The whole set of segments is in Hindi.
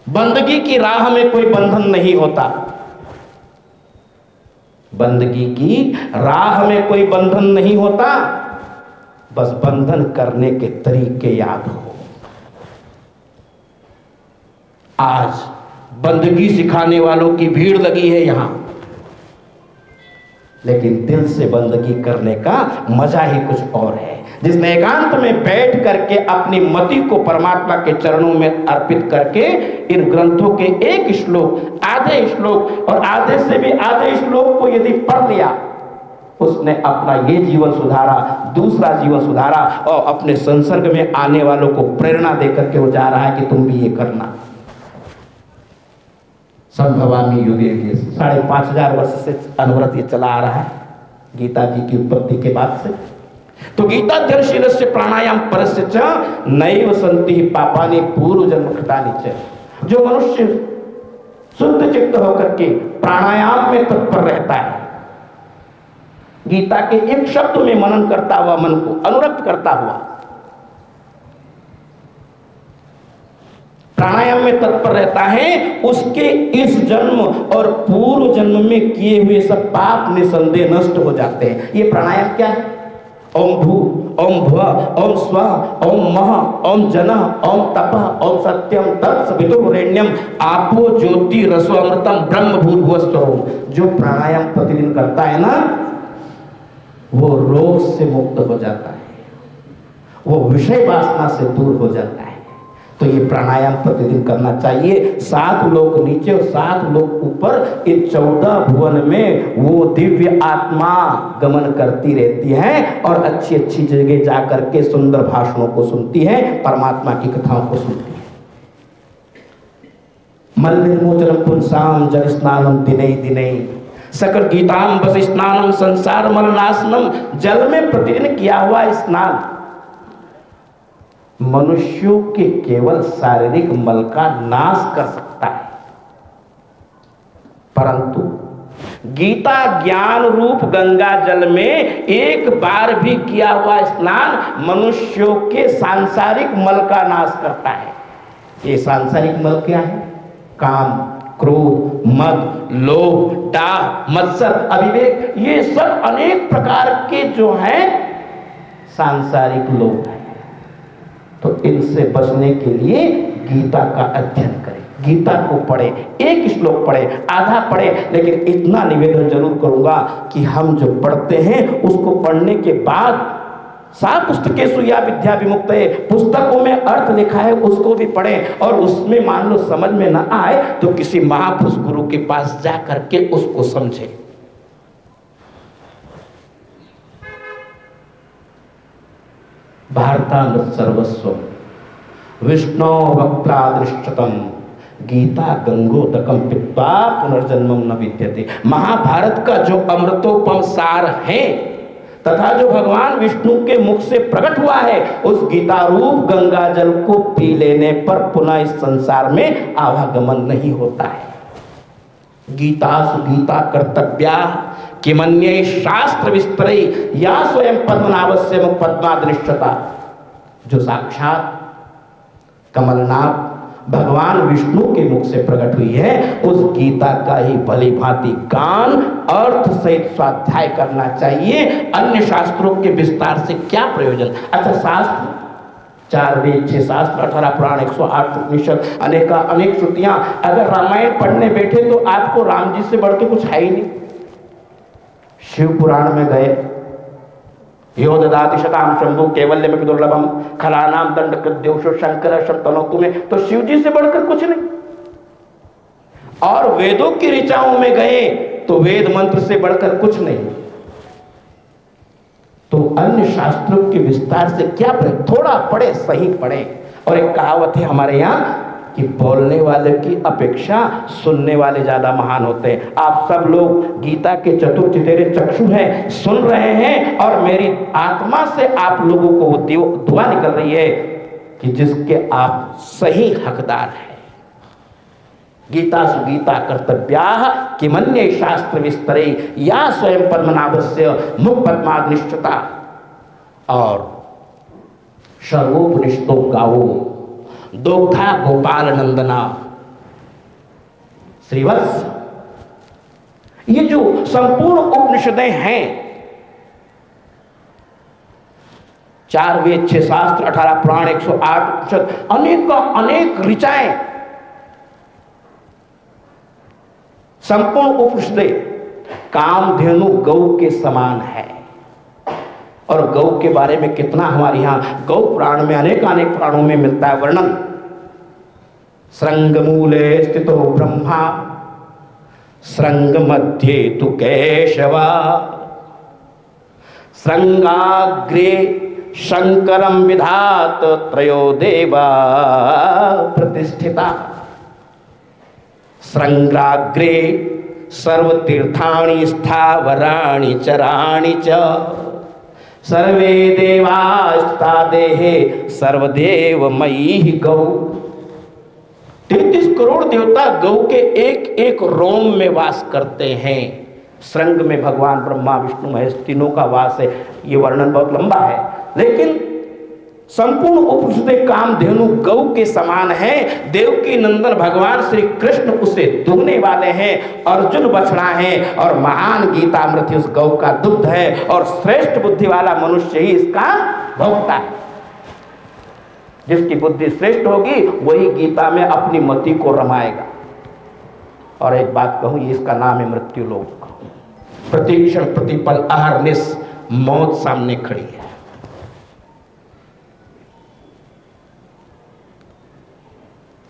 बंदगी की राह में कोई बंधन नहीं होता, बंदगी की राह में कोई बंधन नहीं होता, बस बंधन करने के तरीके याद हो। आज बंदगी सिखाने वालों की भीड़ लगी है यहां, लेकिन दिल से बंदगी करने का मजा ही कुछ और है। जिसने एकांत में बैठ करके अपनी मति को परमात्मा के चरणों में अर्पित करके इन ग्रंथों के एक श्लोक, आधे श्लोक और आधे से भी आधे श्लोक को यदि पढ़ लिया, उसने अपना ये जीवन सुधारा, दूसरा जीवन सुधारा और अपने संसर्ग में आने वालों को प्रेरणा देकर के वो जा रहा है कि तुम भी ये करना। संभवामी युगे युगे 5,500 वर्ष से अनवरत ये चला आ रहा है गीता जी की उत्पत्ति के बाद से। तो गीताध्ययनशीलस्य प्राणायाम परस्य च नैव सन्ति पापानि पूर्व जन्म कृतानि च। जो मनुष्य शुद्ध चित्त होकर के प्राणायाम में तत्पर रहता है, गीता के एक शब्द में मनन करता हुआ, मन को अनुरक्त करता हुआ प्राणायाम में तत्पर रहता है, उसके इस जन्म और पूर्व जन्म में किए हुए सब पाप निसंदेह नष्ट हो जाते हैं। ये प्राणायाम क्या है? ओम भू, ओम भुव, ओम स्व, ओम मह, ओम जनः, ओम तपः, ओम सत्यम तत्सवितुर्वरेण्यम आपो ज्योति रसो अमृतम ब्रह्म भूर्भुवस्सुः। जो प्राणायाम प्रतिदिन करता है ना, वो रोग से मुक्त हो जाता है, वो विषय वासना से दूर हो जाता है। तो ये प्राणायाम प्रतिदिन करना चाहिए। 7 लोक नीचे और 7 लोक ऊपर, इन 14 भुवन में वो दिव्य आत्मा गमन करती रहती है और अच्छी अच्छी जगह जाकर के सुंदर भाषणों को सुनती है, परमात्मा की कथाओं को सुनती है। मल निर्मोचनम पुंसाम जल स्नानम दिनै दिनै सकल गीताम बस स्नानम संसार मलनाशनम। जल में प्रतिदिन किया हुआ स्नान मनुष्यों के केवल शारीरिक मल का नाश कर सकता है, परंतु गीता ज्ञान रूप गंगा जल में एक बार भी किया हुआ स्नान मनुष्यों के सांसारिक मल का नाश करता है। ये सांसारिक मल क्या है? काम, क्रोध, मद, लोभ, डाह, मत्सर, अविवेक, ये सब अनेक प्रकार के जो हैं सांसारिक लोभ हैं। तो इनसे बचने के लिए गीता का अध्ययन करें, गीता को पढ़े, एक श्लोक पढ़े, आधा पढ़े, लेकिन इतना निवेदन जरूर करूंगा कि हम जो पढ़ते हैं उसको पढ़ने के बाद सा पुस्तकेषु या विद्या विमुक्तये, पुस्तकों में अर्थ लिखा है उसको भी पढ़ें, और उसमें मान लो समझ में ना आए तो किसी महापुरुष गुरु के पास जा करके उसको समझे। भारतामृत सर्वस्व विष्णु वक्त्रादृष्टतम गीता गंगोदकम पित्वा पुनर्जन्मम न विद्यते। महाभारत का जो अमृतोपम सार है तथा जो भगवान विष्णु के मुख से प्रकट हुआ है, उस गीता रूप गंगा जल को पी लेने पर पुनः इस संसार में आवागमन नहीं होता है। गीता सुगीता कर्तव्या किमन्ये शास्त्र विस्तरे या स्वयं पद्मनाभस्य मुख पद्मादृष्टता। जो साक्षात कमलनाभ भगवान विष्णु के मुख से प्रकट हुई है, उस गीता का ही भली भांति गान अर्थ सहित स्वाध्याय करना चाहिए। अन्य शास्त्रों के विस्तार से क्या प्रयोजन? अच्छा, शास्त्र 4 वेद 6 शास्त्र 18 पुराण 108 उपनिषद अनेक श्रुतियां, अगर रामायण पढ़ने बैठे तो आपको राम जी से बढ़ के कुछ है ही नहीं। शिव पुराण में गए, यो ददाति शताम शंभु कैवल्यम दुर्लभम खलानाम दंड कृद्योषो शंकर शब्दनोतु में, तो शिव जी से बढ़कर कुछ नहीं। और वेदों की ऋचाओं में गए तो वेद मंत्र से बढ़कर कुछ नहीं। तो अन्य शास्त्रों के विस्तार से क्या पढ़े? थोड़ा पढ़े, सही पढ़े। और एक कहावत है हमारे यहाँ कि बोलने वाले की अपेक्षा सुनने वाले ज्यादा महान होते हैं। आप सब लोग गीता के चतुर चितेरे चक्षु हैं, सुन रहे हैं, और मेरी आत्मा से आप लोगों को वो दुआ निकल रही है कि जिसके आप सही हकदार हैं। गीता सुगीता कर्तव्याः किमन्ये शास्त्र विस्तरे या स्वयं पद्मनाभस्य मुख पद्मादनिष्ठता। और सर्वोपनिषदों गाओ दोग्धा गोपाल नंदना, श्रीवत्स। ये जो संपूर्ण उपनिषदें हैं, 4 वेद, 6 शास्त्र, 18 पुराण, 108 उपनिषद, अनेक अनेक ऋचाएं, संपूर्ण उपनिषदें कामधेनु गौ के समान है। और गौ के बारे में कितना हमारे यहाँ गौ पुराण में अनेक पुराणों में मिलता है वर्णन। श्रृंग मूले स्थितो ब्रह्मा, श्रृंग मध्ये तु केशवा, श्रृंगाग्रे शंकरम विधात त्रयो देवा प्रतिष्ठिता, श्रृंगाग्रे सर्वतीर्थानि स्थावराणि चराणि च, सर्वे देवास्ता देहे सर्वदेवमयी गौ। 33 करोड़ देवता गौ के एक एक रोम में वास करते हैं। श्रृंग में भगवान ब्रह्मा विष्णु महेश तीनों का वास है। ये वर्णन बहुत लंबा है, लेकिन संपूर्ण उपनिषदें कामधेनु गौ के समान है। देवकी नंदन भगवान श्री कृष्ण उसे दुहने वाले हैं, अर्जुन बछड़ा है और महान गीतामृत उस गौ का दुग्ध है, और श्रेष्ठ बुद्धि वाला मनुष्य ही इसका भोक्ता है। जिसकी बुद्धि श्रेष्ठ होगी वही गीता में अपनी मति को रमाएगा। और एक बात कहूं, ये इसका नाम है मृत्यु लोक। प्रतिक्षण प्रतिपल अहर्निश मौत सामने खड़ी है।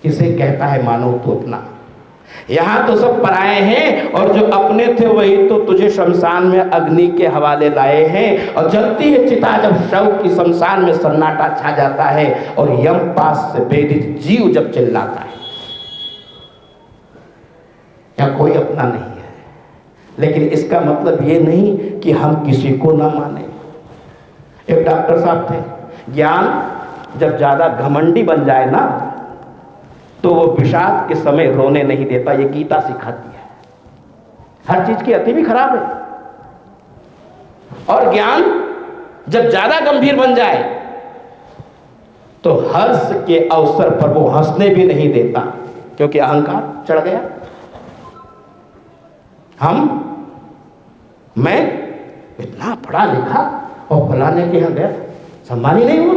इसे कहता है मानो तू अपना। यहां तो सब पराए हैं, और जो अपने थे वही तो तुझे शमशान में अग्नि के हवाले लाए हैं। और जलती है चिता जब शव की, शमशान में सन्नाटा छा जाता है, और यम पास से वेदित जीव जब चिल्लाता है। या कोई अपना नहीं है, लेकिन इसका मतलब ये नहीं कि हम किसी को ना माने। एक डॉक्टर साहब थे, ज्ञान जब ज्यादा घमंडी बन जाए ना, तो वो विषाद के समय रोने नहीं देता। ये गीता सिखाती है। हर चीज की अति भी खराब है, और ज्ञान जब ज्यादा गंभीर बन जाए तो हर्ष के अवसर पर वो हंसने भी नहीं देता, क्योंकि अहंकार चढ़ गया। मैं इतना पढ़ा लिखा और फलाने के यहां गया, सम्मान ही नहीं हुआ।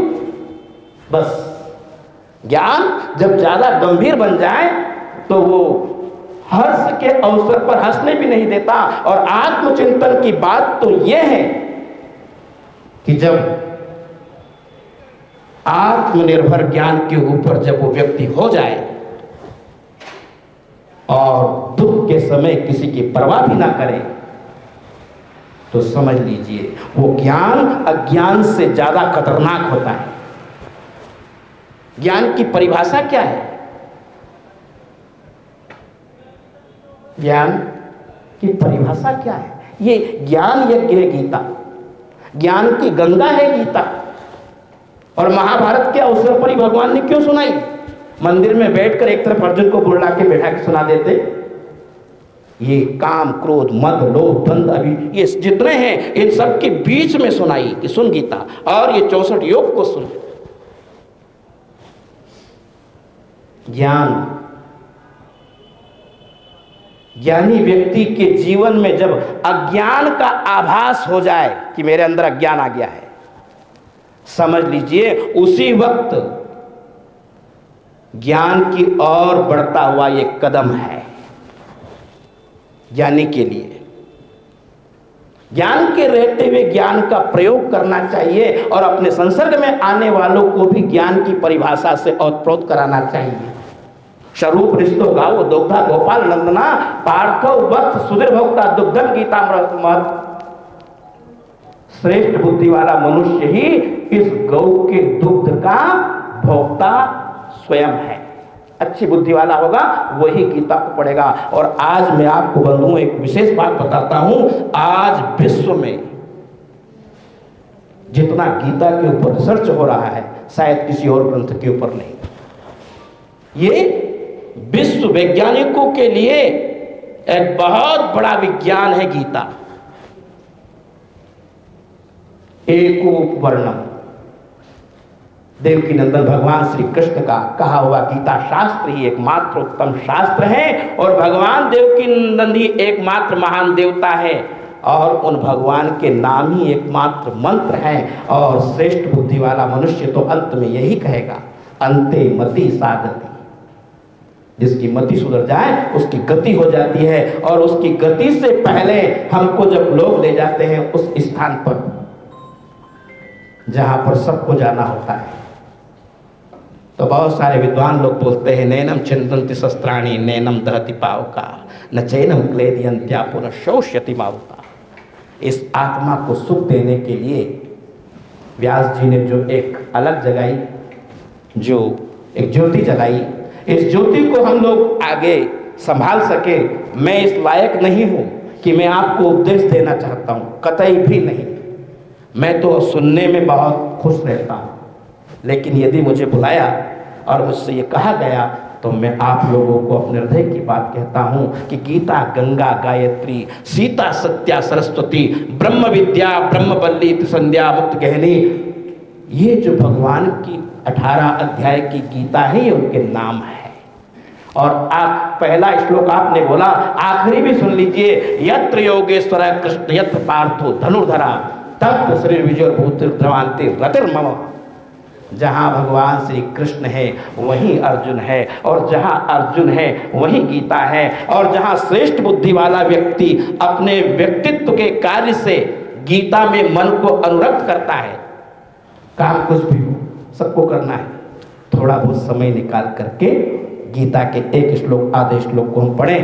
बस ज्ञान जब ज्यादा गंभीर बन जाए तो वो हर्ष के अवसर पर हंसने भी नहीं देता। और आत्मचिंतन की बात तो यह है कि जब आत्मनिर्भर ज्ञान के ऊपर जब वो व्यक्ति हो जाए और दुख के समय किसी की परवाह भी ना करे, तो समझ लीजिए वो ज्ञान अज्ञान से ज्यादा खतरनाक होता है। ज्ञान की परिभाषा क्या है? ज्ञान की परिभाषा क्या है? ये ज्ञान यज्ञ है गीता, ज्ञान की गंगा है गीता। और महाभारत के अवसर पर ही भगवान ने क्यों सुनाई? मंदिर में बैठकर एक तरफ अर्जुन को बुला के बैठा के सुना देते। ये काम क्रोध मद लोभ द्वंद अभी ये जितने हैं इन सब के बीच में सुनाई कि सुन गीता, और ये 64 योग को सुन। ज्ञान, ज्ञानी व्यक्ति के जीवन में जब अज्ञान का आभास हो जाए कि मेरे अंदर अज्ञान आ गया है, समझ लीजिए उसी वक्त ज्ञान की ओर बढ़ता हुआ एक कदम है ज्ञानी के लिए। ज्ञान के रहते हुए ज्ञान का प्रयोग करना चाहिए, और अपने संसर्ग में आने वालों को भी ज्ञान की परिभाषा से ओतप्रोत कराना चाहिए। स्वरूप रिश्तो गाओ दुग्धा गोपाल नंदना, पार्थो वत्स सुधीर भोक्ता दुग्धम गीतामृत मत। श्रेष्ठ बुद्धि वाला मनुष्य ही इस गौ के दुग्ध का भोक्ता स्वयं है। अच्छी बुद्धि वाला होगा वही गीता को पढ़ेगा। और आज मैं आपको बंधुओं एक विशेष बात बताता हूं, आज विश्व में जितना गीता के ऊपर रिसर्च हो रहा है शायद किसी और ग्रंथ के ऊपर नहीं। ये विश्व वैज्ञानिकों के लिए एक बहुत बड़ा विज्ञान है गीता। एको वर्णम, देवकी नंदन भगवान श्री कृष्ण का कहा हुआ गीता शास्त्र ही एकमात्र उत्तम शास्त्र है और भगवान देवकी नंदन ही एकमात्र महान देवता है और उन भगवान के नाम ही एकमात्र मंत्र हैं। और श्रेष्ठ बुद्धि वाला मनुष्य तो अंत में यही कहेगा, अंते मति सागति। जिसकी मति सुधर जाए उसकी गति हो जाती है और उसकी गति से पहले हमको जब लोग ले जाते हैं उस स्थान पर जहां पर सबको जाना होता है, तो बहुत सारे विद्वान लोग बोलते हैं नैनम चिंतन्ति शस्त्राणी नैनम दहति पावका न चैनम क्लेदयन्त्या पुनः शोष्यति मारुता। इस आत्मा को सुख देने के लिए व्यास जी ने जो एक अलग जगाई, जो एक ज्योति जलाई, इस ज्योति को हम लोग आगे संभाल सके। मैं इस लायक नहीं हूं कि मैं आपको उपदेश देना चाहता हूं, कतई भी नहीं। मैं तो सुनने में बहुत खुश रहता हूं, लेकिन यदि मुझे बुलाया और मुझसे ये कहा गया तो मैं आप लोगों को अपने हृदय की बात कहता हूं कि गीता, गंगा, गायत्री, सीता, सत्या, सरस्वती, ब्रह्म विद्या, ब्रह्मवल्ली, संध्या, मुक्त गहनी, ये जो भगवान की 18 अध्याय की गीता है ये उनके नाम है। और आप पहला श्लोक आपने बोला, आखिरी भी सुन लीजिए, यत्र योगेश्वर कृष्ण यत्र पार्थो धनुर्धरा तत्र श्री विजय भूतिर्ध्रवान्ति रतिर्मम। जहाँ भगवान श्री कृष्ण है वहीं अर्जुन है और जहाँ अर्जुन है वहीं गीता है। और जहाँ श्रेष्ठ बुद्धि वाला व्यक्ति अपने व्यक्तित्व के कार्य से गीता में मन को अनुरक्त करता है, काम कुछ भी हो सबको करना है, थोड़ा बहुत समय निकाल करके गीता के एक श्लोक आधे श्लोक को हम पढ़ें